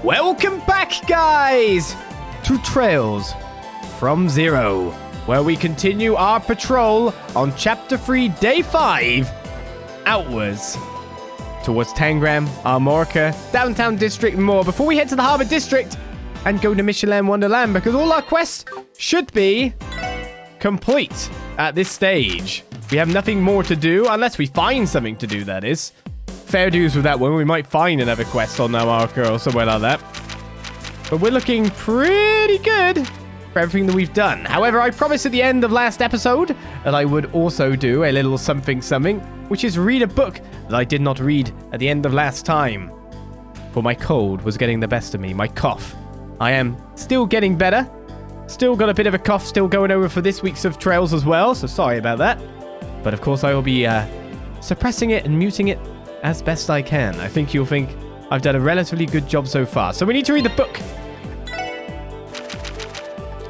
Welcome back, guys, to Trails from Zero, where we continue our patrol on Chapter 3, Day 5, outwards towards Tangram, Armorica, Downtown District, and more, before we head to the Harbour District and go to Michelin Wonderland, because all our quests should be complete at this stage. We have nothing more to do, unless we find something to do, that is. Fair dues with that one. We might find another quest on Amorica or somewhere like that. But we're looking pretty good for everything that we've done. However, I promised at the end of last episode that I would also do a little something, which is read a book that I did not read at the end of last time. For my cold was getting the best of me, my cough. I am still getting better. Still got a bit of a cough still going over for this week's of Trails as well, so sorry about that. But of course I will be suppressing it and muting it as best I can. I think you'll think I've done a relatively good job so far. So we need to read the book.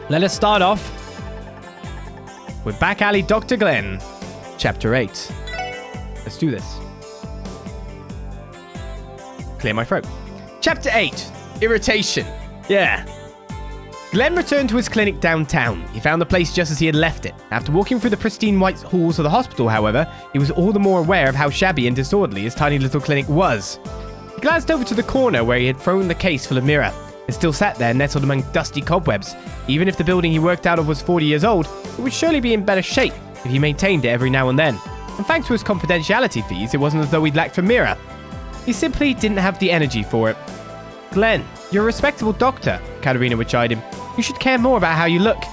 Let us start off with Back Alley Dr. Glenn, Chapter 8. Let's do this. Clear my throat. Chapter 8, Irritation. Yeah. Glenn returned to his clinic downtown. He found the place just as he had left it. After walking through the pristine white halls of the hospital, however, he was all the more aware of how shabby and disorderly his tiny little clinic was. He glanced over to the corner where he had thrown the case full of mirror. It still sat there, nestled among dusty cobwebs. Even if the building he worked out of was 40 years old, it would surely be in better shape if he maintained it every now and then. And thanks to his confidentiality fees, it wasn't as though he'd lacked for mirror. He simply didn't have the energy for it. Glenn, you're a respectable doctor, Katerina would chide him. You should care more about how you look.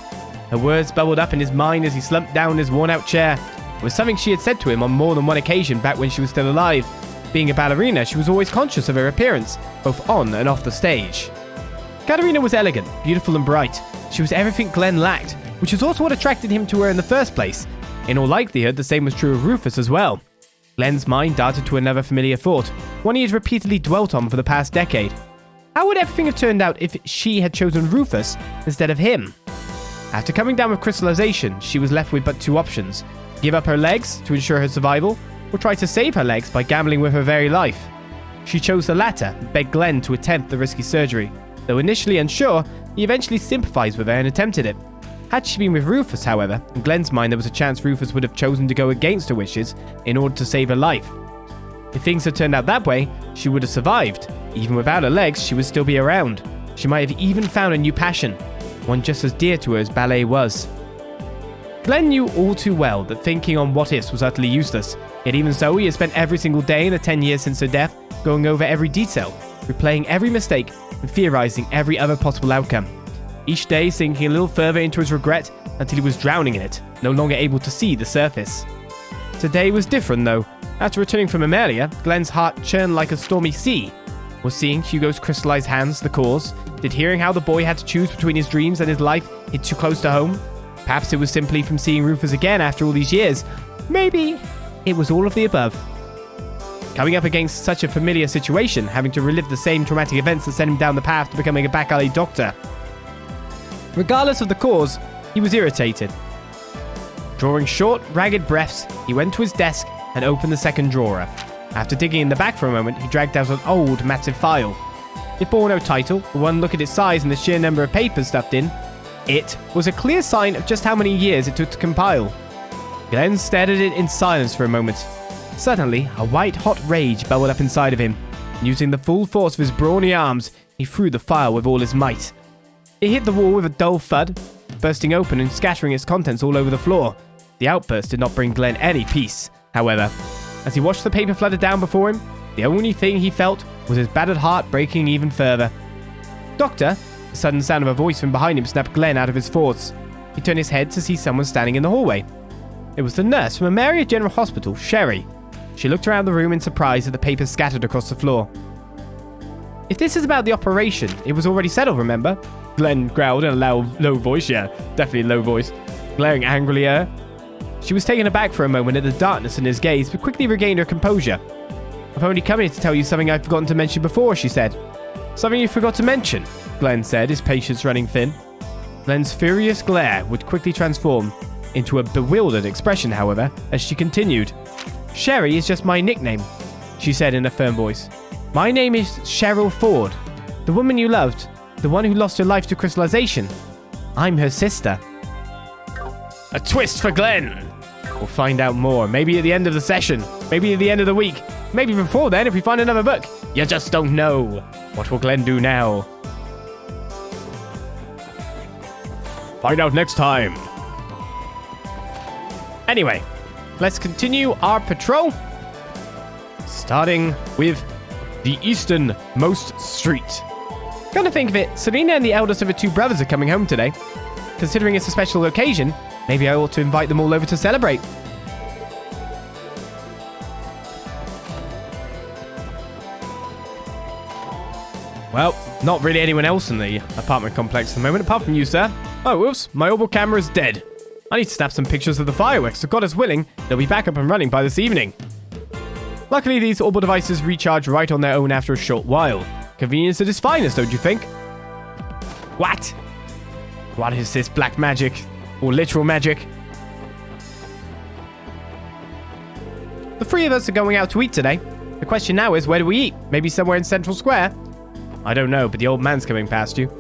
Her words bubbled up in his mind as he slumped down in his worn-out chair. It was something she had said to him on more than one occasion back when she was still alive. Being a ballerina, she was always conscious of her appearance, both on and off the stage. Katerina was elegant, beautiful and bright. She was everything Glenn lacked, which is also what attracted him to her in the first place. In all likelihood, the same was true of Rufus as well. Glenn's mind darted to another familiar thought, one he had repeatedly dwelt on for the past decade. How would everything have turned out if she had chosen Rufus instead of him? After coming down with crystallization, she was left with but two options. Give up her legs to ensure her survival, or try to save her legs by gambling with her very life. She chose the latter and begged Glenn to attempt the risky surgery. Though initially unsure, he eventually sympathized with her and attempted it. Had she been with Rufus, however, in Glenn's mind there was a chance Rufus would have chosen to go against her wishes in order to save her life. If things had turned out that way, she would have survived. Even without her legs, she would still be around. She might have even found a new passion, one just as dear to her as ballet was. Glenn knew all too well that thinking on what-ifs was utterly useless, yet even so, he had spent every single day in the 10 years since her death going over every detail, replaying every mistake and theorizing every other possible outcome. Each day sinking a little further into his regret until he was drowning in it, no longer able to see the surface. Today was different though. After returning from Amelia, Glenn's heart churned like a stormy sea. Was seeing Hugo's crystallized hands the cause? Did hearing how the boy had to choose between his dreams and his life hit too close to home? Perhaps it was simply from seeing Rufus again after all these years. Maybe it was all of the above. Coming up against such a familiar situation, having to relive the same traumatic events that sent him down the path to becoming a back alley doctor. Regardless of the cause, he was irritated. Drawing short, ragged breaths, he went to his desk and opened the second drawer. After digging in the back for a moment, he dragged out an old, massive file. It bore no title, but one look at its size and the sheer number of papers stuffed in, it was a clear sign of just how many years it took to compile. Glenn stared at it in silence for a moment. Suddenly, a white-hot rage bubbled up inside of him. Using the full force of his brawny arms, he threw the file with all his might. It hit the wall with a dull thud, bursting open and scattering its contents all over the floor. The outburst did not bring Glenn any peace, however. As he watched the paper flutter down before him, the only thing he felt was his battered heart breaking even further. Doctor, the sudden sound of a voice from behind him snapped Glenn out of his thoughts. He turned his head to see someone standing in the hallway. It was the nurse from Amelia General Hospital, Sherry. She looked around the room in surprise at the papers scattered across the floor. If this is about the operation, it was already settled, remember? Glenn growled in a low voice, definitely low voice, glaring angrily at her. She was taken aback for a moment at the darkness in his gaze, but quickly regained her composure. I've only come here to tell you something I've forgotten to mention before, she said. Something you forgot to mention, Glenn said, his patience running thin. Glenn's furious glare would quickly transform into a bewildered expression, however, as she continued. Sherry is just my nickname, she said in a firm voice. My name is Cheryl Ford. The woman you loved. The one who lost her life to crystallization. I'm her sister. A twist for Glenn. We'll find out more. Maybe at the end of the session. Maybe at the end of the week. Maybe before then if we find another book. You just don't know. What will Glenn do now? Find out next time. Anyway, let's continue our patrol. Starting with the easternmost street. Come to think of it, Serena and the eldest of her two brothers are coming home today. Considering it's a special occasion, maybe I ought to invite them all over to celebrate. Well, not really anyone else in the apartment complex at the moment, apart from you, sir. Oh, whoops, my orbital camera is dead. I need to snap some pictures of the fireworks, so God is willing, they'll be back up and running by this evening. Luckily, these orbital devices recharge right on their own after a short while. Convenience at its finest, don't you think? What? What is this black magic? Or literal magic? The three of us are going out to eat today. The question now is, where do we eat? Maybe somewhere in Central Square? I don't know, but the old man's coming past you.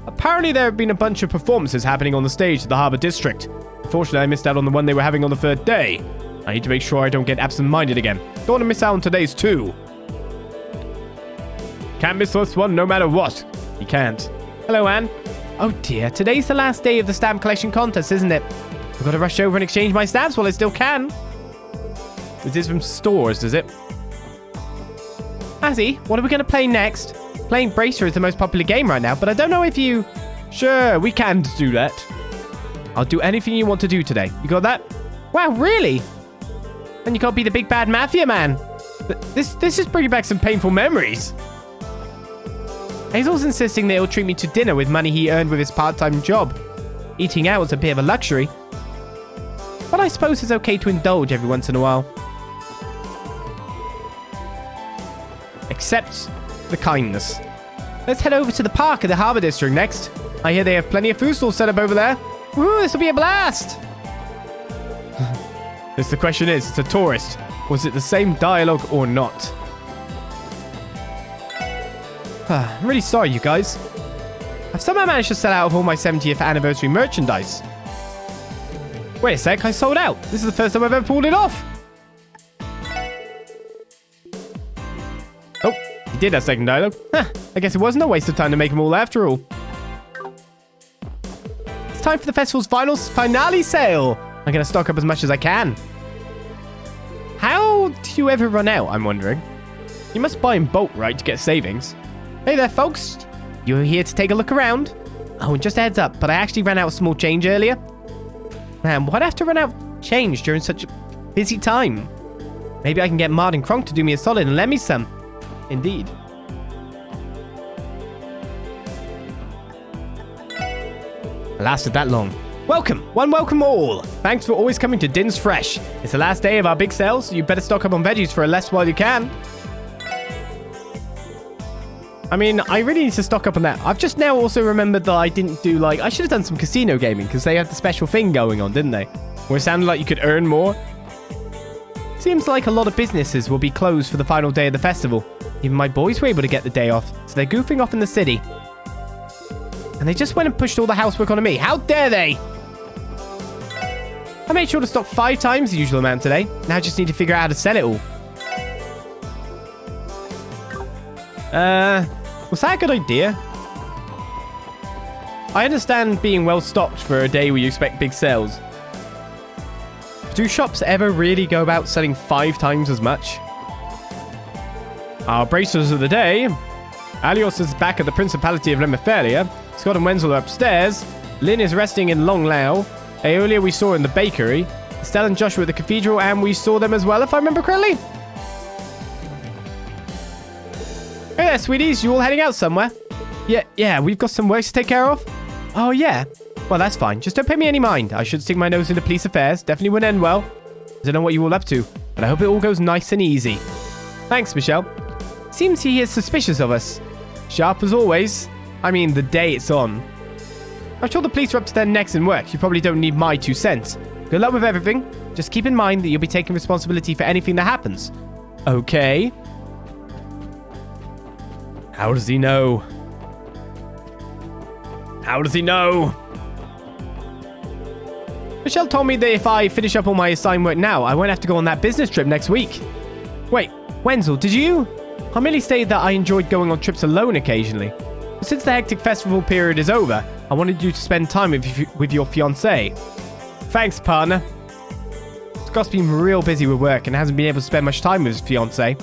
Apparently there have been a bunch of performances happening on the stage at the Harbour District. Unfortunately, I missed out on the one they were having on the third day. I need to make sure I don't get absent-minded again. Don't want to miss out on today's too. Can't miss this one no matter what. You can't. Hello, Anne. Oh dear, today's the last day of the stamp collection contest, isn't it? I've got to rush over and exchange my stamps while I still can. Is this from stores, is it? Azzy, what are we going to play next? Playing Bracer is the most popular game right now, but I don't know if you... Sure, we can do that. I'll do anything you want to do today. You got that? Wow, really? And you can't be the big bad mafia man. This is bringing back some painful memories. Hazel's insisting that he'll treat me to dinner with money he earned with his part-time job. Eating out is a bit of a luxury. But I suppose it's okay to indulge every once in a while. Except the kindness. Let's head over to the park at the Harbour District next. I hear they have plenty of food stalls set up over there. Woo, this will be a blast! The question is, it's a tourist. Was it the same dialogue or not? I'm really sorry, you guys. I've somehow managed to sell out of all my 70th anniversary merchandise. Wait a sec, I sold out. This is the first time I've ever pulled it off. Oh, he did that second dialogue. Huh, I guess it wasn't a waste of time to make them all after all. It's time for the festival's finale sale. I'm going to stock up as much as I can. How do you ever run out, I'm wondering? You must buy in bulk, right, to get savings. Hey there, folks. You're here to take a look around? Oh, and just a heads up, but I actually ran out of small change earlier. Man, why'd I have to run out of change during such a busy time? Maybe I can get Mard and Kronk to do me a solid and lend me some. Indeed. It lasted that long. Welcome, welcome all. Thanks for always coming to Din's Fresh. It's the last day of our big sale, so you better stock up on veggies for a less while you can. I mean, I really need to stock up on that. I've just now also remembered that I didn't do, I should have done some casino gaming, because they had the special thing going on, didn't they? Where it sounded like you could earn more. Seems like a lot of businesses will be closed for the final day of the festival. Even my boys were able to get the day off, so they're goofing off in the city. And they just went and pushed all the housework onto me. How dare they? I made sure to stock 5 times the usual amount today. Now I just need to figure out how to sell it all. Was that a good idea? I understand being well stocked for a day where you expect big sales. Do shops ever really go about selling 5 times as much? Our bracers of the day. Alios is back at the Principality of Lemuferia. Scott and Wenzel are upstairs. Lynn is resting in Long Lao. Aeolia we saw in the bakery. Estelle and Joshua at the cathedral, and we saw them as well, if I remember correctly. Hey there, sweeties. You all heading out somewhere? Yeah, we've got some work to take care of. Oh, yeah. Well, that's fine. Just don't pay me any mind. I should stick my nose into police affairs. Definitely wouldn't end well. I don't know what you're all up to, but I hope it all goes nice and easy. Thanks, Michelle. Seems he is suspicious of us. Sharp as always. I mean, the day it's on. I'm sure the police are up to their necks in work. You probably don't need my 2 cents. Good luck with everything. Just keep in mind that you'll be taking responsibility for anything that happens. Okay. How does he know? How does he know? Michelle told me that if I finish up all my assigned work now, I won't have to go on that business trip next week. Wait, Wenzel, did you? I merely stated that I enjoyed going on trips alone occasionally. But since the hectic festival period is over, I wanted you to spend time with your fiancé. Thanks, partner. Scott's been real busy with work and hasn't been able to spend much time with his fiancé.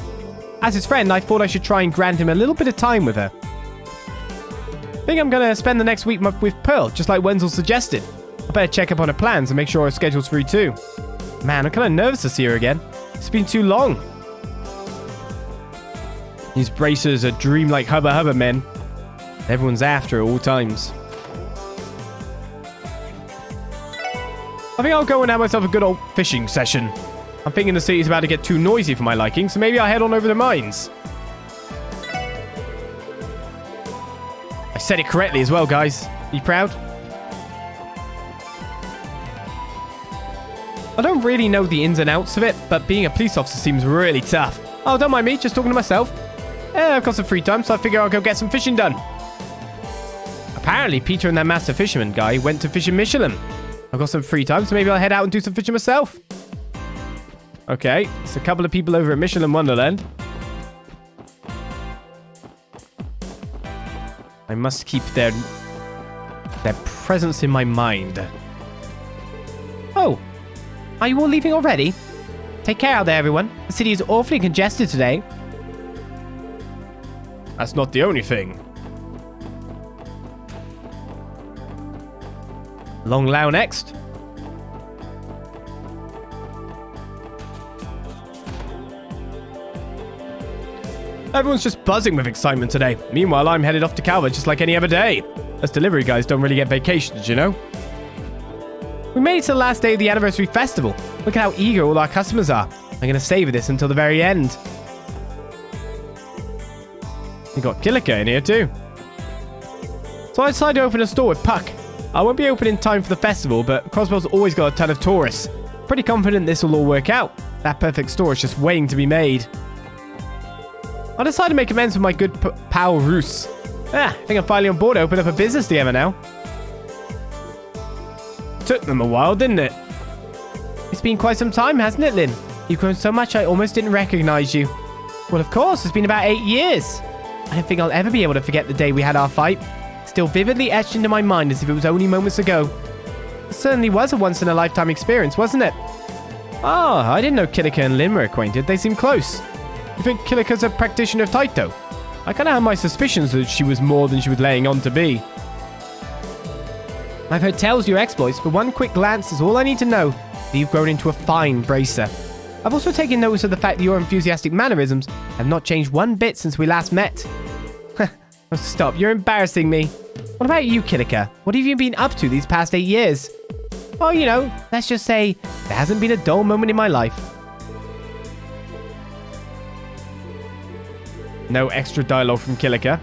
As his friend, I thought I should try and grant him a little bit of time with her. I think I'm going to spend the next week with Pearl, just like Wenzel suggested. I better check up on her plans and make sure her schedule's free too. Man, I'm kind of nervous to see her again. It's been too long. These bracers are dream-like hubba-hubba men. Everyone's after at all times. I think I'll go and have myself a good old fishing session. I'm thinking the city's about to get too noisy for my liking, so maybe I'll head on over to the mines. I said it correctly as well, guys. Are you proud? I don't really know the ins and outs of it, but being a police officer seems really tough. Oh, don't mind me, just talking to myself. I've got some free time, so I figure I'll go get some fishing done. Apparently, Peter and that master fisherman guy went to fish in Michelin. I've got some free time, so maybe I'll head out and do some fishing myself. Okay, it's a couple of people over at Michelin Wonderland. I must keep their presence in my mind. Oh, are you all leaving already? Take care out there, everyone. The city is awfully congested today. That's not the only thing. Long Lao next. Everyone's just buzzing with excitement today. Meanwhile, I'm headed off to Calvert just like any other day. Us delivery guys don't really get vacations, you know? We made it to the last day of the anniversary festival. Look at how eager all our customers are. I'm going to savor this until the very end. We got Kilika in here too. So I decided to open a store with Puck. I won't be open in time for the festival, but Crossbell's always got a ton of tourists. Pretty confident this will all work out. That perfect store is just waiting to be made. I decided to make amends with my good pal Roos. I think I'm finally on board to open up a business together now. Took them a while, didn't it? It's been quite some time, hasn't it, Lynn? You've grown so much I almost didn't recognize you. Well, of course, it's been about 8 years. I don't think I'll ever be able to forget the day we had our fight. Still vividly etched into my mind as if it was only moments ago. It certainly was a once-in-a-lifetime experience, wasn't it? Oh, I didn't know Kilika and Lynn were acquainted. They seem close. You think Kilika's a practitioner of Taito? I kind of had my suspicions that she was more than she was laying on to be. I've heard tales of your exploits, but one quick glance is all I need to know that you've grown into a fine bracer. I've also taken notice of the fact that your enthusiastic mannerisms have not changed one bit since we last met. Oh, stop, you're embarrassing me. What about you, Kilika? What have you been up to these past 8 years? Oh, you know, let's just say there hasn't been a dull moment in my life. No extra dialogue from Kilika.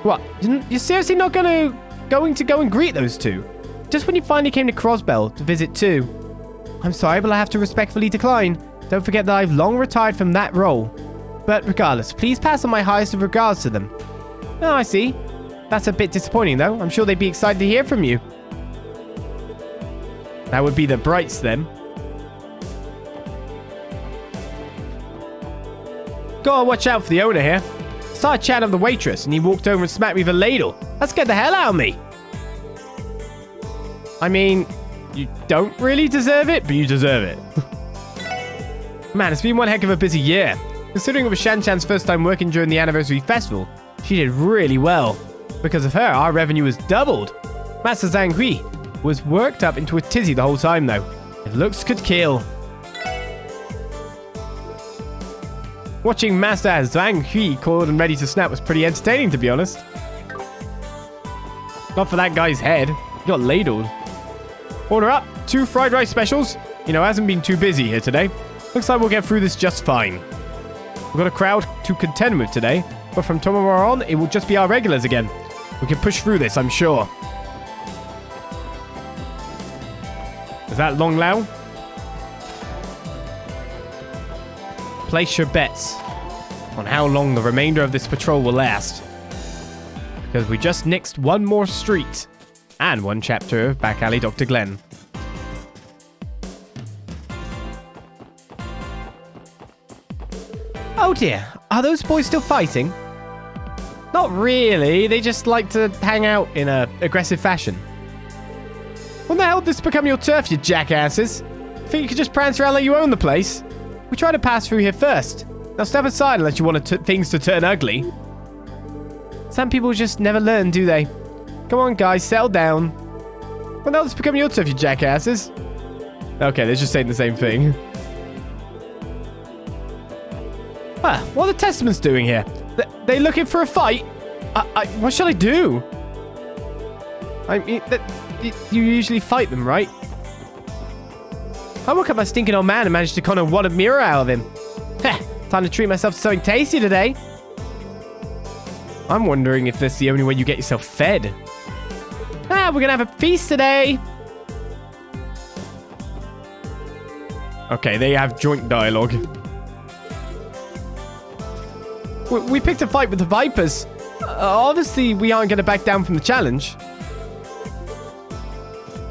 What? You're seriously not going to go and greet those two? Just when you finally came to Crossbell to visit too. I'm sorry, but I have to respectfully decline. Don't forget that I've long retired from that role. But regardless, please pass on my highest of regards to them. Oh, I see. That's a bit disappointing, though. I'm sure they'd be excited to hear from you. That would be the Brights, then. Gotta watch out for the owner here. Started chatting of the waitress, and he walked over and smacked me with a ladle. That scared the hell out of me. I mean, you don't really deserve it, but you deserve it. Man, it's been one heck of a busy year. Considering it was Shan-chan's first time working during the anniversary festival, she did really well. Because of her, our revenue was doubled. Master Zhang Hui was worked up into a tizzy the whole time, though. If looks could kill. Watching Master Zhang Hui coiled and ready to snap was pretty entertaining, to be honest. Not for that guy's head. He got ladled. Order up. 2 fried rice specials. You know, hasn't been too busy here today. Looks like we'll get through this just fine. We've got a crowd to contend with today, but from tomorrow on, it will just be our regulars again. We can push through this, I'm sure. Is that Long Lao? Place your bets. on how long the remainder of this patrol will last. Because we just nixed one more street and one chapter of Back Alley Dr. Glenn. Oh dear, are those boys still fighting? Not really, they just like to hang out in a aggressive fashion. When the hell did this become your turf, you jackasses? Think you could just prance around like you own the place? We tried to pass through here first. Now step aside unless you want things to turn ugly. Some people just never learn, do they? Come on guys, settle down. When the hell did this become your turf, you jackasses? Okay, they're just saying the same thing. What are the Testaments doing here? They looking for a fight? What should I do? I mean, you usually fight them, right? I woke up my stinking old man and managed to con a wad of mirror out of him. Heh, time to treat myself to something tasty today. I'm wondering if that's the only way you get yourself fed. We're gonna have a feast today. Okay, they have joint dialogue. We picked a fight with the Vipers. Obviously, we aren't going to back down from the challenge.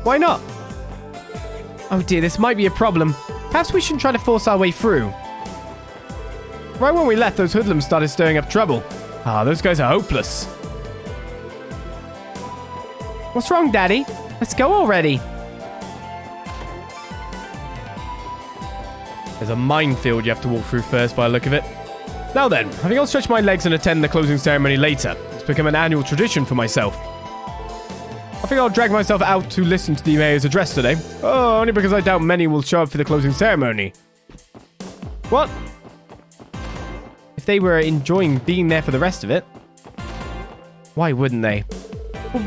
Why not? Oh dear, this might be a problem. Perhaps we shouldn't try to force our way through. Right when we left, those hoodlums started stirring up trouble. Those guys are hopeless. What's wrong, Daddy? Let's go already. There's a minefield you have to walk through first by the look of it. Now then, I think I'll stretch my legs and attend the closing ceremony later. It's become an annual tradition for myself. I think I'll drag myself out to listen to the mayor's address today. Oh, only because I doubt many will show up for the closing ceremony. What? If they were enjoying being there for the rest of it, why wouldn't they?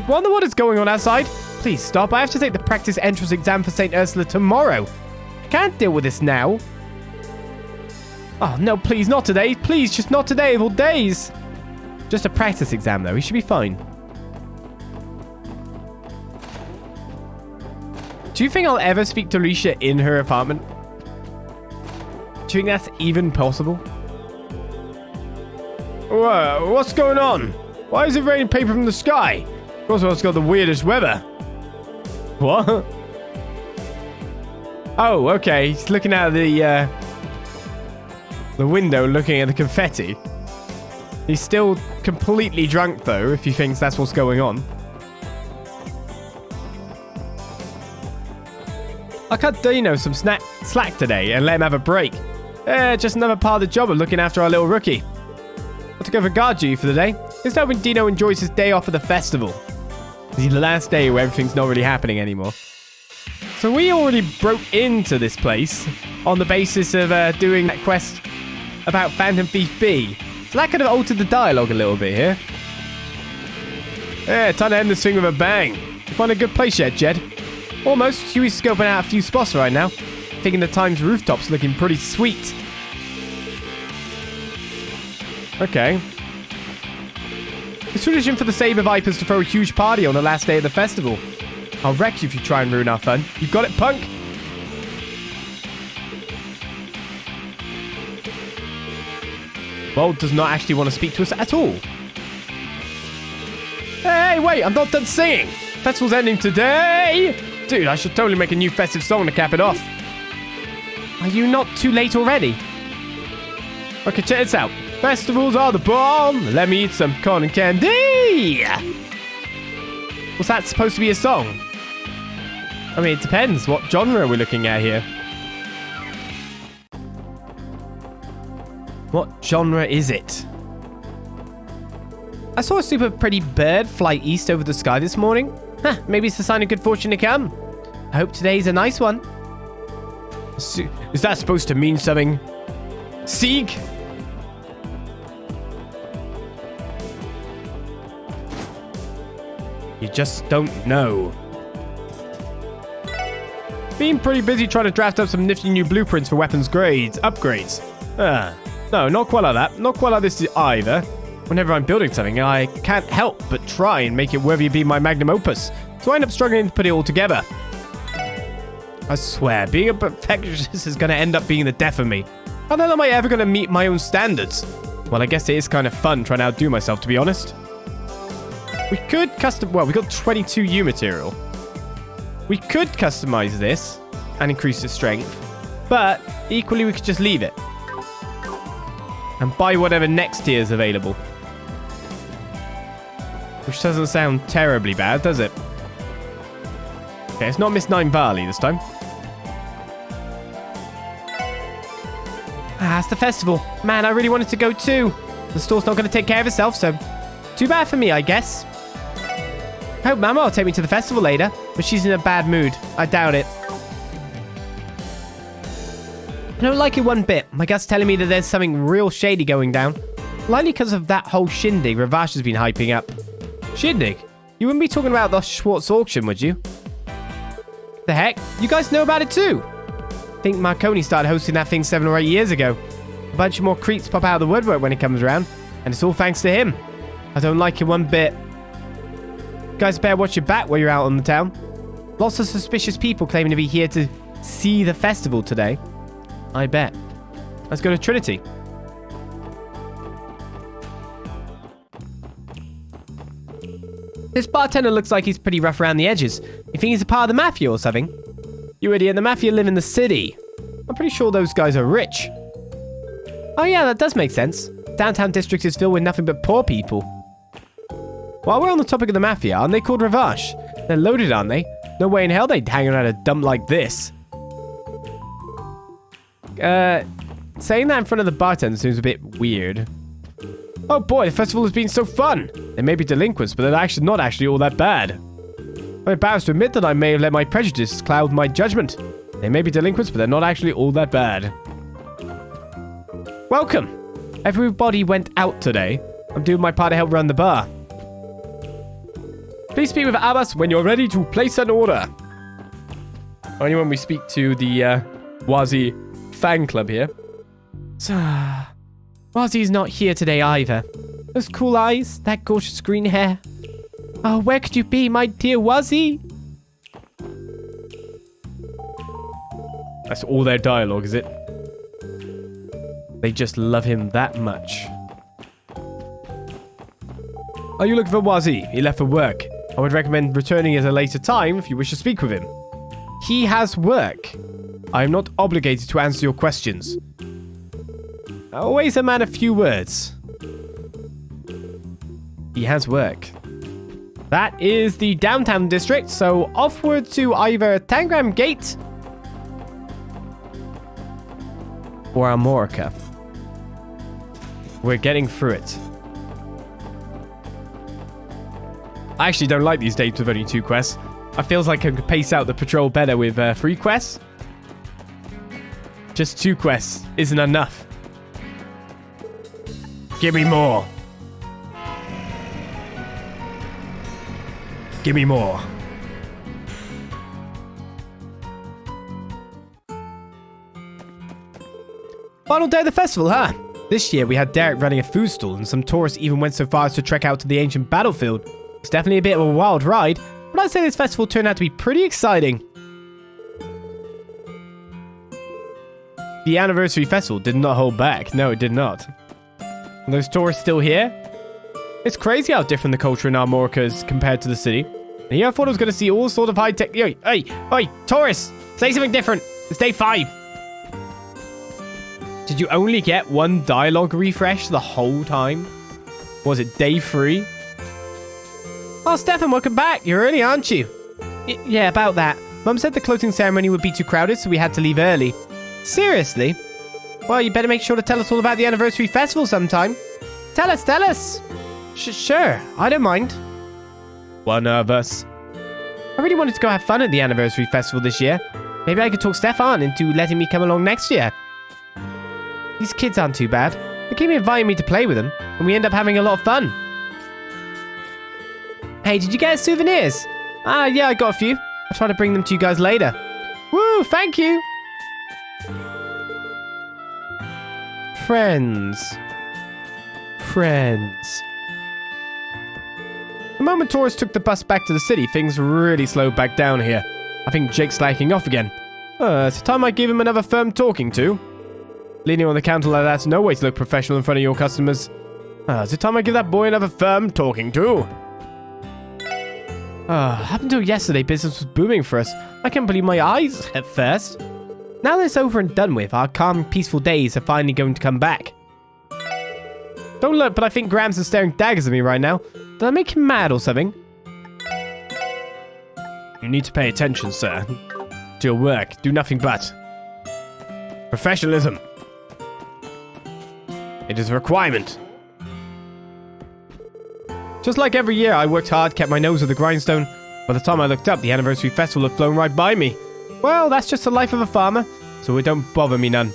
Wonder what is going on outside? Please stop. I have to take the practice entrance exam for St. Ursula tomorrow. I can't deal with this now. Oh, no, please, not today. Please, just not today of all days. Just a practice exam, though. He should be fine. Do you think I'll ever speak to Alicia in her apartment? Do you think that's even possible? Whoa, what's going on? Why is it raining paper from the sky? Crossbell's got the weirdest weather. What? Oh, okay. He's looking out of the window looking at the confetti. He's still completely drunk, though, if he thinks that's what's going on. I cut Dino some slack today and let him have a break. Just another part of the job of looking after our little rookie. I took over guard duty for the day. Just hoping Dino enjoys his day off at the festival. This is the last day where everything's not really happening anymore. So we already broke into this place on the basis of doing that quest about Phantom Thief B. So that could have altered the dialogue a little bit here. Yeah, time to end this thing with a bang. You find a good place yet, Jed? Almost. Huey's scoping out a few spots right now. Thinking the Times rooftops looking pretty sweet. Okay. It's tradition for the Saber Vipers to throw a huge party on the last day of the festival. I'll wreck you if you try and ruin our fun. You got it, punk? Bold does not actually want to speak to us at all. Hey, wait, I'm not done singing. Festival's ending today. Dude, I should totally make a new festive song to cap it off. Are you not too late already? Okay, check this out. Festivals are the bomb. Let me eat some corn and candy. Was that supposed to be a song? I mean, it depends what genre we're looking at here. What genre is it? I saw a super pretty bird fly east over the sky this morning. Maybe it's a sign of good fortune to come. I hope today's a nice one. Is that supposed to mean something? Sieg? You just don't know. Been pretty busy trying to draft up some nifty new blueprints for weapons upgrades. No, not quite like that. Not quite like this either. Whenever I'm building something, I can't help but try and make it worthy of being my magnum opus. So I end up struggling to put it all together. I swear, being a perfectionist is going to end up being the death of me. How the hell am I ever going to meet my own standards? Well, I guess it is kind of fun trying to outdo myself, to be honest. We could well, we got 22 U material. We could customize this and increase the strength, but equally we could just leave it and buy whatever next tier is available. Which doesn't sound terribly bad, does it? Okay, it's not Miss Nine Barley this time. Ah, it's the festival. Man, I really wanted to go too. The store's not going to take care of itself, so too bad for me, I guess. I hope Mama will take me to the festival later, but she's in a bad mood. I doubt it. I don't like it one bit. My gut's telling me that there's something real shady going down. Likely because of that whole shindig Ravash has been hyping up. Shindig? You wouldn't be talking about the Schwartz auction, would you? The heck? You guys know about it too? I think Marconi started hosting that thing 7 or 8 years ago. A bunch of more creeps pop out of the woodwork when it comes around, and it's all thanks to him. I don't like it one bit. You guys better watch your back while you're out on the town. Lots of suspicious people claiming to be here to see the festival today. I bet. Let's go to Trinity. This bartender looks like he's pretty rough around the edges. You think he's a part of the mafia or something? You idiot, the mafia live in the city. I'm pretty sure those guys are rich. Oh yeah, that does make sense. Downtown district is filled with nothing but poor people. While we're on the topic of the mafia, aren't they called Ravash? They're loaded, aren't they? No way in hell they'd hang around a dump like this. Saying that in front of the bartender seems a bit weird. Oh boy, the festival has been so fun. They may be delinquents, but they're not actually all that bad. I'm embarrassed to admit that I may have let my prejudice cloud my judgment. They may be delinquents, but they're not actually all that bad. Welcome. Everybody went out today. I'm doing my part to help run the bar. Please speak with Abbas when you're ready to place an order. Only when we speak to the Wazi fan club here. Wazi's not here today either. Those cool eyes, that gorgeous green hair. Oh, where could you be, my dear Wazi? That's all their dialogue, is it? They just love him that much. Are you looking for Wazi? He left for work. I would recommend returning at a later time if you wish to speak with him. He has work. I am not obligated to answer your questions. Always a man of few words. He has work. That is the downtown district, so offward to either Tangram Gate or Amorica. We're getting through it. I actually don't like these dates with only 2 quests. I feels like I could pace out the patrol better with 3 quests. Just 2 quests isn't enough. Give me more. Give me more. Final day of the festival, huh? This year we had Derek running a food stall, and some tourists even went so far as to trek out to the ancient battlefield. It's definitely a bit of a wild ride, but I'd say this festival turned out to be pretty exciting. The anniversary festival did not hold back. No, it did not. Are those tourists still here? It's crazy how different the culture in Armorica is compared to the city. And here I thought I was going to see all sorts of high-tech... Hey, tourists! Say something different! It's day 5! Did you only get 1 dialogue refresh the whole time? Was it day 3? Oh, Stefan, welcome back! You're early, aren't you? Yeah, about that. Mum said the closing ceremony would be too crowded, so we had to leave early. Seriously? Well, you better make sure to tell us all about the anniversary festival sometime. Tell us! Sure, I don't mind. One of us. I really wanted to go have fun at the anniversary festival this year. Maybe I could talk Stefan into letting me come along next year. These kids aren't too bad. They keep inviting me to play with them, and we end up having a lot of fun. Hey, did you get us souvenirs? Yeah, I got a few. I'll try to bring them to you guys later. Woo, thank you. Friends. The moment tourists took the bus back to the city, things really slowed back down here. I think Jake's slacking off again. It's time I give him another firm talking to. Leaning on the counter like that's no way to look professional in front of your customers. Is it time I give that boy another firm talking to? Up until yesterday, business was booming for us. I couldn't believe my eyes at first. Now that it's over and done with, our calm, peaceful days are finally going to come back. Don't look, but I think Grams is staring daggers at me right now. Did I make him mad or something? You need to pay attention, sir. To your work. Do nothing but professionalism. It is a requirement. Just like every year, I worked hard, kept my nose to the grindstone. By the time I looked up, the anniversary festival had flown right by me. Well, that's just the life of a farmer, so it don't bother me none.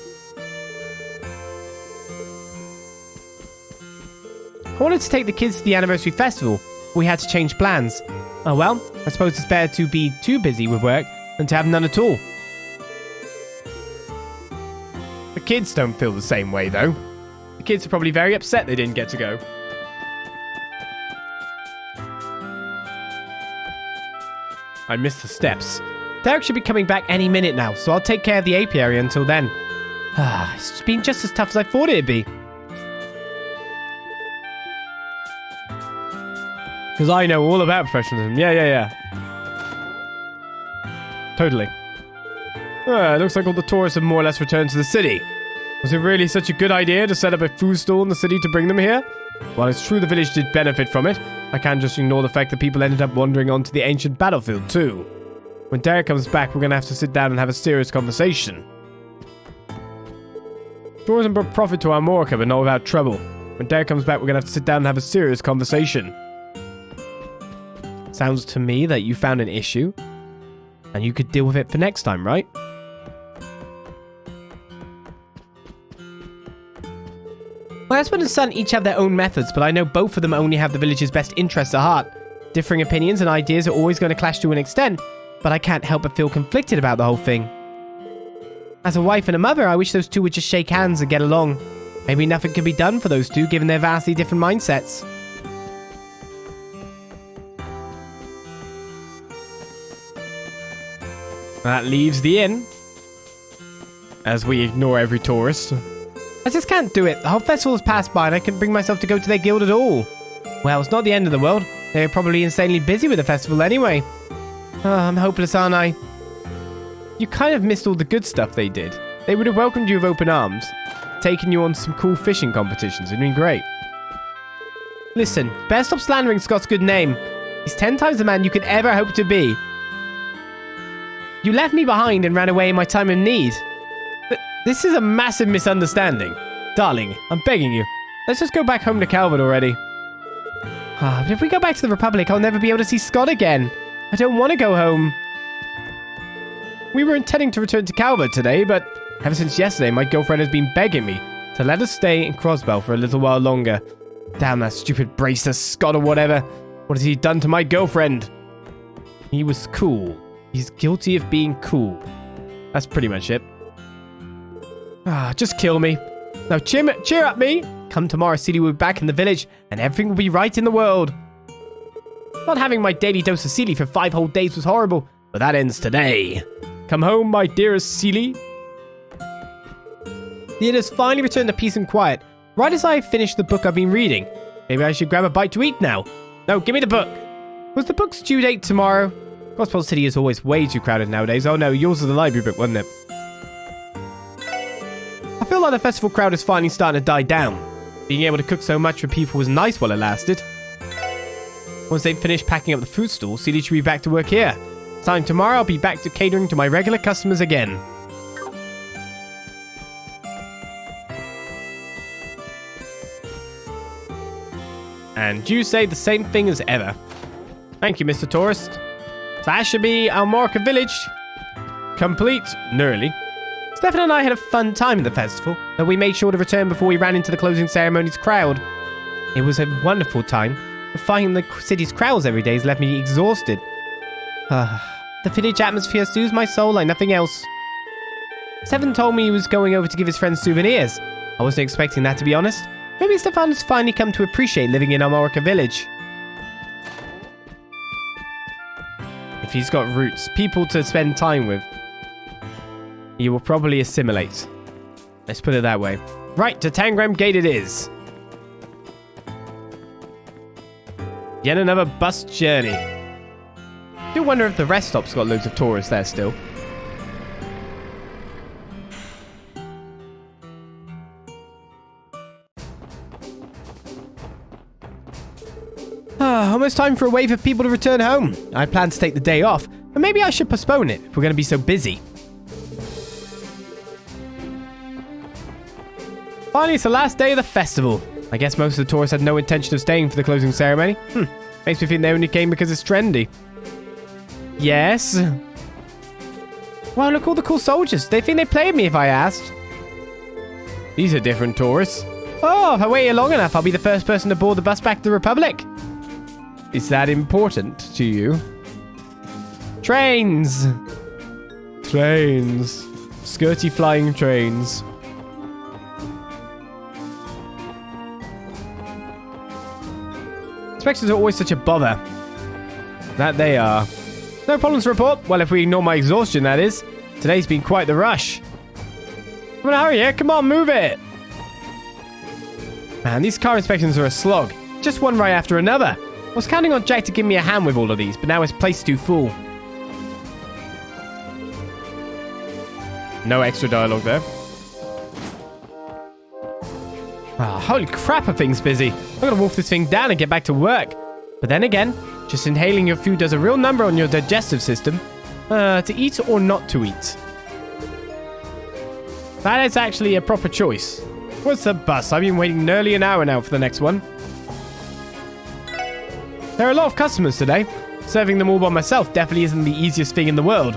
I wanted to take the kids to the anniversary festival, but we had to change plans. Oh well, I suppose it's better to be too busy with work than to have none at all. The kids don't feel the same way, though. The kids are probably very upset they didn't get to go. I missed the steps. Derek should be coming back any minute now, so I'll take care of the apiary until then. It's been just as tough as I thought it'd be. Because I know all about professionalism. Yeah. Totally. It looks like all the tourists have more or less returned to the city. Was it really such a good idea to set up a food stall in the city to bring them here? While it's true the village did benefit from it, I can't just ignore the fact that people ended up wandering onto the ancient battlefield too. When Derek comes back, we're going to have to sit down and have a serious conversation. Tourism brought profit to Armorica, but not without trouble. When Derek comes back, we're going to have to sit down and have a serious conversation. Sounds to me that you found an issue, and you could deal with it for next time, right? My husband and son each have their own methods, but I know both of them only have the village's best interests at heart. Differing opinions and ideas are always going to clash to an extent, but I can't help but feel conflicted about the whole thing. As a wife and a mother, I wish those two would just shake hands and get along. Maybe nothing can be done for those two given their vastly different mindsets. That leaves the inn. As we ignore every tourist. I just can't do it. The whole festival has passed by and I couldn't bring myself to go to their guild at all. Well, it's not the end of the world. They're probably insanely busy with the festival anyway. I'm hopeless, aren't I? You kind of missed all the good stuff they did. They would have welcomed you with open arms. Taken you on some cool fishing competitions. It'd been great. Listen, better stop slandering Scott's good name. He's 10 times the man you could ever hope to be. You left me behind and ran away in my time of need. This is a massive misunderstanding. Darling, I'm begging you. Let's just go back home to Calvert already. But if we go back to the Republic, I'll never be able to see Scott again. I don't want to go home. We were intending to return to Calvert today, but ever since yesterday, my girlfriend has been begging me to let us stay in Crossbell for a little while longer. Damn that stupid bracer, Scott or whatever. What has he done to my girlfriend? He was cool. He's guilty of being cool. That's pretty much it. Just kill me. Now cheer up me. Come tomorrow, Celie will be back in the village, and everything will be right in the world. Not having my daily dose of Celie for 5 whole days was horrible, but that ends today. Come home, my dearest Celie. The inn has finally returned to peace and quiet, right as I finished the book I've been reading. Maybe I should grab a bite to eat now. No, give me the book. Was the book's due date tomorrow? Crossbell City is always way too crowded nowadays. Oh no, yours was the library book, wasn't it? I feel like the festival crowd is finally starting to die down. Being able to cook so much for people was nice while it lasted. Once they've finished packing up the food stall, Celie should be back to work here. Starting tomorrow, I'll be back to catering to my regular customers again. And you say the same thing as ever. Thank you, Mr. Tourist. So that should be Amorica Village. Complete nearly. Stefan and I had a fun time at the festival, though we made sure to return before we ran into the closing ceremony's crowd. It was a wonderful time, but fighting the city's crowds every day has left me exhausted. The village atmosphere soothes my soul like nothing else. Stefan told me he was going over to give his friends souvenirs. I wasn't expecting that, to be honest. Maybe Stefan has finally come to appreciate living in Armorica Village. If he's got roots, people to spend time with, he will probably assimilate. Let's put it that way. Right, to Tangram Gate it is. Yet another bus journey. Do wonder if the rest stop's got loads of tourists there still. Almost time for a wave of people to return home. I plan to take the day off, but maybe I should postpone it if we're going to be so busy. Finally, it's the last day of the festival. I guess most of the tourists had no intention of staying for the closing ceremony. Makes me think they only came because it's trendy. Yes. Wow, look, all the cool soldiers. They think they play with me if I asked. These are different tourists. Oh, if I wait here long enough, I'll be the first person to board the bus back to the Republic. Is that important to you? Trains. Trains. Skirty flying trains. Inspections are always such a bother. That they are. No problems to report. Well, if we ignore my exhaustion, that is. Today's been quite the rush. Come on, hurry here. Come on, move it. Man, these car inspections are a slog. Just one right after another. I was counting on Jack to give me a hand with all of these, but now his place is too full. No extra dialogue there. Holy crap, are things busy. I'm gonna wolf this thing down and get back to work. But then again, just inhaling your food does a real number on your digestive system. To eat or not to eat. That is actually a proper choice. What's the bus? I've been waiting nearly an hour now for the next one. There are a lot of customers today. Serving them all by myself definitely isn't the easiest thing in the world.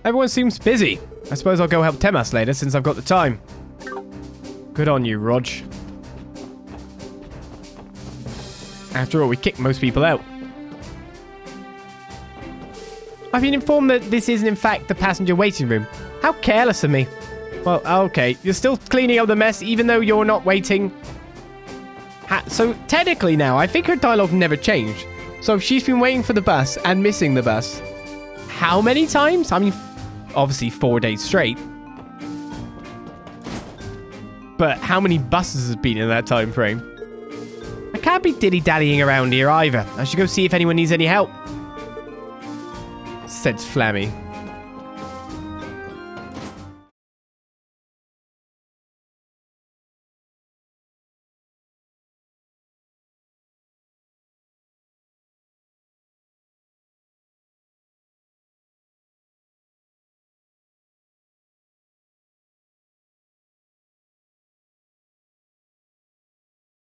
Everyone seems busy. I suppose I'll go help Temas later since I've got the time. Good on you, Rog. After all, we kicked most people out. I've been informed that this isn't in fact the passenger waiting room. How careless of me. Well, okay. You're still cleaning up the mess even though you're not waiting. So technically now, I think her dialogue never changed. So if she's been waiting for the bus and missing the bus, how many times? I mean, obviously 4 days straight. But how many buses has been in that time frame? I can't be dilly-dallying around here either. I should go see if anyone needs any help. Said Flammy.